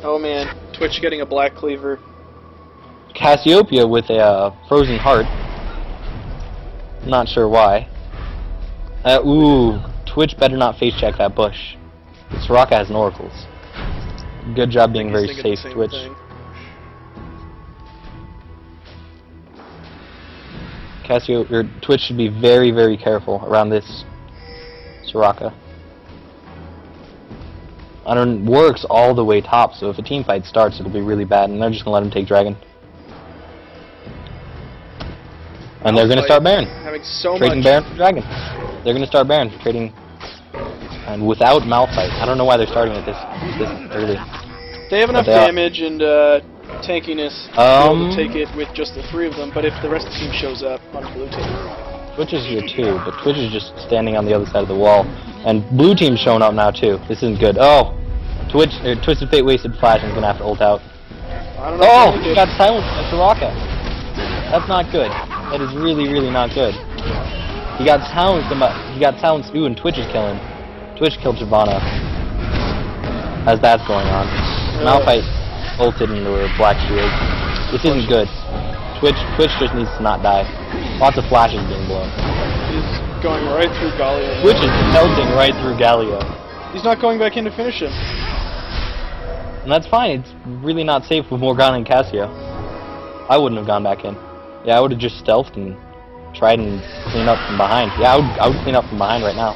Oh man, Twitch getting a Black Cleaver. Cassiopeia with a Frozen Heart. Not sure why. Ooh, Twitch better not face check that bush. Soraka has an Oracles. Good job being very safe, Twitch. Twitch should be very, very careful around this Soraka. Works all the way top, so if a team fight starts, it'll be really bad, and they're just gonna let him take Dragon. And they're gonna start Baron. Trading Baron for Dragon. They're gonna start Baron, trading, and without Malphite. I don't know why they're starting it this early. They have enough damage and tankiness to be able to take it with just the 3 of them, but if the rest of the team shows up on Blue Team. Twitch is here too, but Twitch is just standing on the other side of the wall. And Blue Team's showing up now too. This isn't good. Oh! Twisted Fate wasted flash and is gonna have to ult out. I don't know. Oh! He got silenced by Soraka. That's not good. That is really, really not good. He got silenced. Ooh, and Twitch is killing. Twitch killed Shyvana. As that's going on. Malphite ulted into her Black Shield. This isn't good. Twitch just needs to not die. Lots of flashes being blown. He's going right through Galio. Twitch is melting right through Galio. He's not going back in to finish him. And that's fine. It's really not safe with Morgana and Cassio. I wouldn't have gone back in. Yeah, I would have just stealthed and tried and clean up from behind. Yeah, I would clean up from behind right now.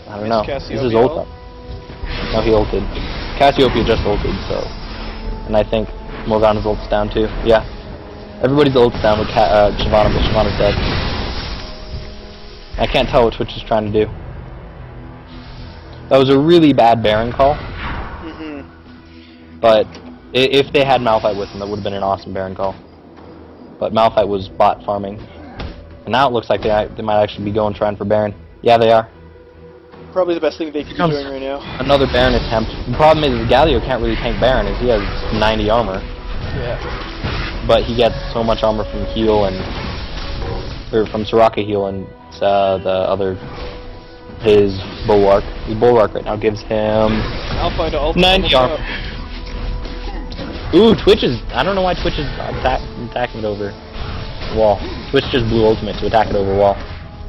I don't know. This is ult up. No, he ulted. Cassiopeia just ulted, so... And I think Morgana's ult's down too. Yeah. Everybody's ult's down with Shyvana, but Shyvana's dead. I can't tell what Twitch is trying to do. That was a really bad Baron call. But if they had Malphite with them, that would have been an awesome Baron call. But Malphite was bot farming. And now it looks like they might actually be trying for Baron. Yeah, they are. Probably the best thing they could be doing right now. Another Baron attempt. The problem is Galio can't really tank Baron, as he has 90 armor. Yeah. But he gets so much armor from heal and... or from Soraka heal and the other... his Bulwark. His Bulwark right now gives him... 90 armor. Ooh, Twitch is... I don't know why Twitch is attacking it over wall. Twitch just blew ultimate to attack it over wall.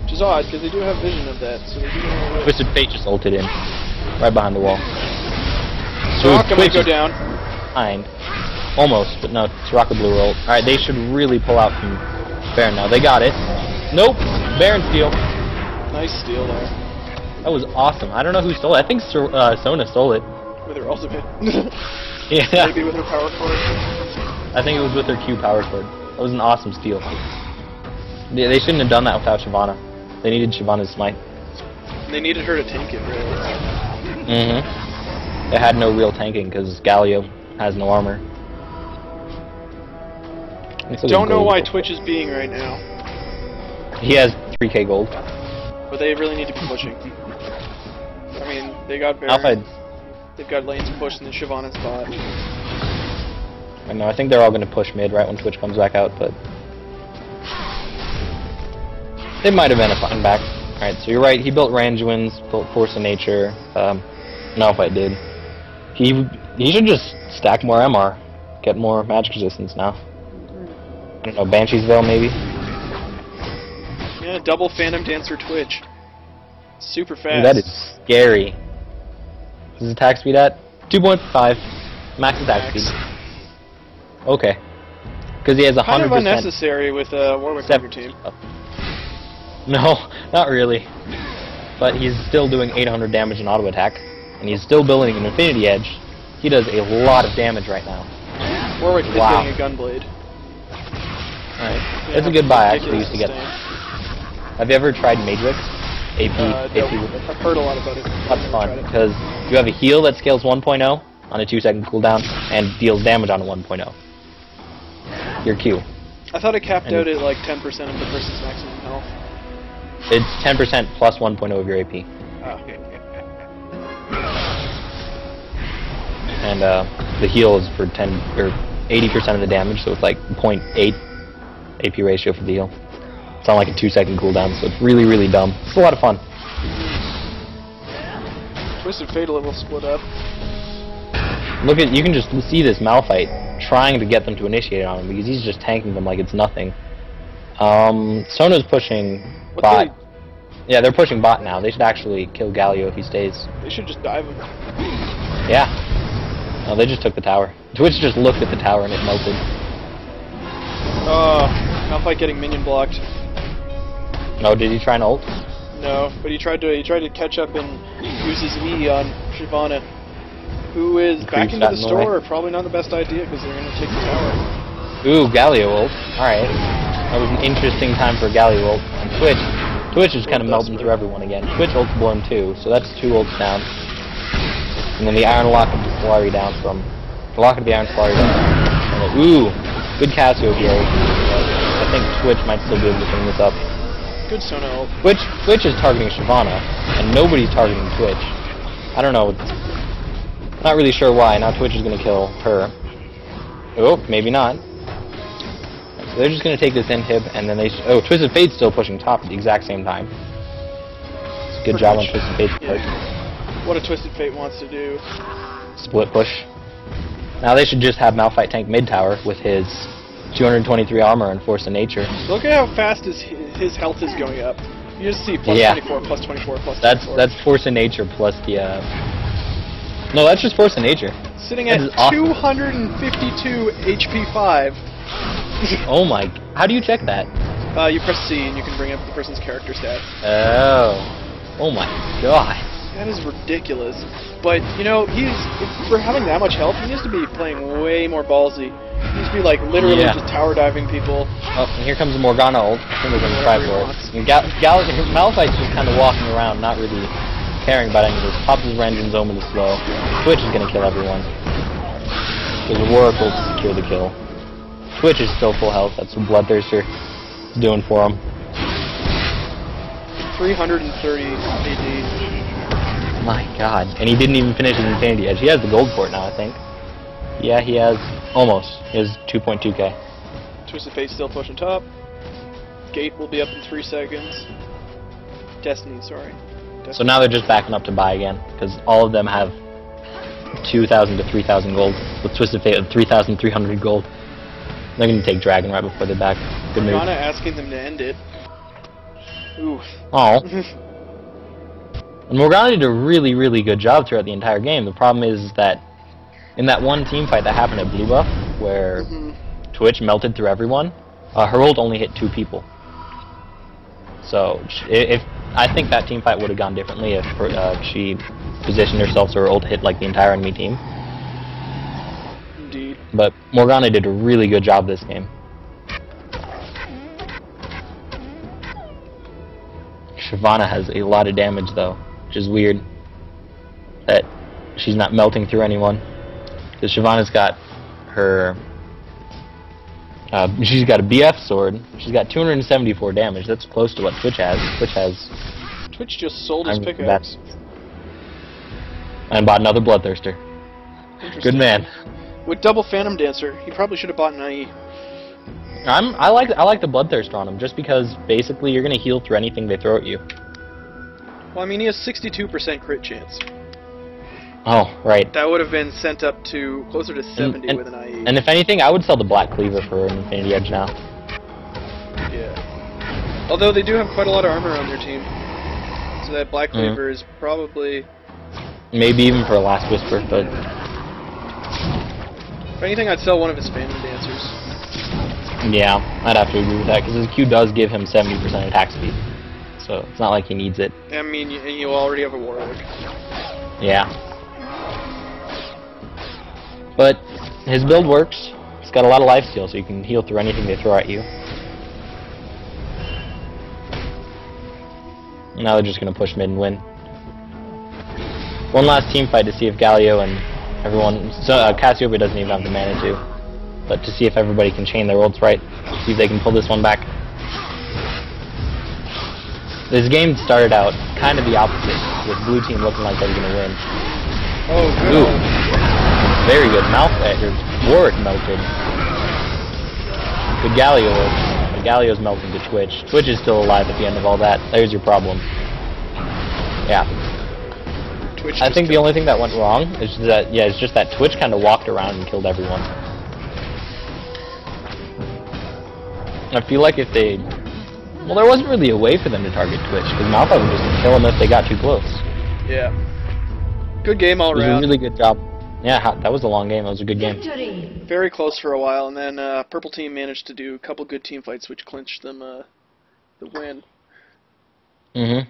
Which is odd, because they do have vision of that, so they do know. Twisted Fate just ulted in. Right behind the wall. Soraka might go down. Behind. Almost, but no, Soraka blew her ult. Alright, they should really pull out from Baron now. They got it. Nope! Baron steal. Nice steal there. That was awesome. I don't know who stole it. I think Sona stole it. With her ultimate. Yeah. Maybe with her power cord. I think it was with her Q power cord. That was an awesome steal. Yeah, they shouldn't have done that without Shyvana. They needed Shyvana's smite. They needed her to tank it, really. Mm-hmm. They had no real tanking because Galio has no armor. Don't know why Twitch is being right now. He has 3k gold. But they really need to be pushing. I mean, they got Baron. They've got lanes pushed in the Shyvana spot. I know, I think they're all going to push mid right when Twitch comes back out, but... they might have been a fine back. Alright, so you're right, he built Randuin's, built Force of Nature. Malphite did. He should just stack more MR. Get more magic resistance now. I don't know, Banshee's Veil maybe? Yeah, double Phantom Dancer Twitch. Super fast. Dude, that is scary. What's his attack speed at? 2.5. Max attack speed. Okay. Because he has 100%. Kind of unnecessary with Warwick on your team. No, not really. But he's still doing 800 damage in auto attack, and he's still building an Infinity Edge. He does a lot of damage right now. Warwick is getting a Gunblade. Alright. Yeah, it's a good buy, I actually used to get that. Have you ever tried Matrix? AP. I've heard a lot about it. That's fun, because you have a heal that scales 1.0 on a 2-second cooldown, and deals damage on a 1.0. Your Q. I thought it capped out at like 10% of the person's maximum health. It's 10% plus 1.0 of your AP. Oh. And the heal is for 10 or 80% of the damage, so it's like 0.8 AP ratio for the heal. It's on like a 2-second cooldown, so it's really, really dumb. It's a lot of fun. Twisted Fate will split up. Look at, you can just see this Malphite trying to get them to initiate on him because he's just tanking them like it's nothing. Sona's pushing bot. Yeah, they're pushing bot now. They should actually kill Galio if he stays. They should just dive him. Yeah. No, they just took the tower. Twitch just looked at the tower and it melted. Malphite getting minion blocked. No, did he try an ult? No, but he tried to catch up and use his E on Shyvana, who is back into the store. Probably not the best idea because they're gonna take the tower. Ooh, Galio ult. Alright. That was an interesting time for Galio ult. And Twitch is kind of melting through everyone again. Twitch ults blow him too, so that's 2 ults down. And then the Iron Lock of the Solari down from... the Lock of the Iron Solari down. And ooh, good Casio here. I think Twitch might still be able to clean this up. Good Sona ult. Twitch is targeting Shyvana, and nobody's targeting Twitch. I don't know. Not really sure why. Now Twitch is going to kill her. Oh, maybe not. So they're just going to take this inhib, and then they... oh, Twisted Fate's still pushing top at the exact same time. Good job on Twisted Fate's part. What a Twisted Fate wants to do. Split push. Now they should just have Malphite tank mid tower with his 223 armor and Force of Nature. Look at how fast his health is going up. You just see plus 24, plus 24, plus 24. That's Force of Nature plus the... no, that's just Force of Nature. Sitting at awesome. 252 HP 5. Oh my... how do you check that? You press C and you can bring up the person's character stat. Oh my god. That is ridiculous. But, you know, for having that much health, he needs to be playing way more ballsy. He needs to be, like, literally just tower diving people. Oh, and here comes the Morgana ult. I think they're going to try for it. And Malphite's just kind of walking around, not really caring about any of this. Pops his Renjin's Omen to slow. Twitch is going to kill everyone. There's a Warwick ult to secure the kill. Twitch is still full health. That's what Bloodthirster is doing for him. 330 AD. My god. And he didn't even finish his Insanity Edge. He has the gold for it now, I think. Yeah, he has almost. He has 2.2k. Twisted Fate still pushing top. Gate will be up in 3 seconds. Destiny, sorry. Destiny. So now they're just backing up to buy again, because all of them have 2,000 to 3,000 gold, with Twisted Fate with 3,300 gold. They're going to take Dragon right before they back. Good move. Morgana asking them to end it. Oof. Oh. And Morgana did a really, really good job throughout the entire game. The problem is that in that one team fight that happened at Blue Buff, where Twitch melted through everyone, her ult only hit 2 people. So if I think that team fight would have gone differently if she positioned herself so her ult hit like the entire enemy team. Indeed. But Morgana did a really good job this game. Shyvana has a lot of damage though, which is weird that she's not melting through anyone. Because Shyvana's got her... she's got a BF sword. She's got 274 damage. That's close to what Twitch has. Twitch just sold his pickaxe. And bought another Bloodthirster. Good man. With double Phantom Dancer, he probably should have bought an IE. I like the Bloodthirster on him, just because basically you're gonna heal through anything they throw at you. Well, I mean, he has 62% crit chance. Oh, right. That would have been sent up to closer to 70 with an IE. And if anything, I would sell the Black Cleaver for an Infinity Edge now. Yeah. Although they do have quite a lot of armor on their team. So that Black Cleaver is probably... Maybe even for a Last Whisper, but... If anything, I'd sell one of his Phantom Dancers. Yeah, I'd have to agree with that, because his Q does give him 70% attack speed. So it's not like he needs it. I mean, and you already have a Warwick. Yeah. But his build works. He's got a lot of lifesteal, so you can heal through anything they throw at you. Now they're just going to push mid and win. One last team fight to see if Galio and everyone... So, Cassiopeia doesn't even have the mana to. But to see if everybody can chain their ults right. See if they can pull this one back. This game started out kind of the opposite, with blue team looking like they were going to win. Oh, good. Ooh. Very good. Warwick melted. Good Galio work. But Galio's melting to Twitch. Twitch is still alive at the end of all that. There's your problem. Yeah. Twitch I think the only thing that went wrong is that, yeah, it's just that Twitch kind of walked around and killed everyone. I feel like if they... Well, there wasn't really a way for them to target Twitch, because Malphite would just kill them if they got too close. Yeah. Good game all around. It was a really good job. Yeah, that was a long game. It was a good game. Very close for a while, and then Purple Team managed to do a couple good team fights, which clinched them the win. Mm-hmm.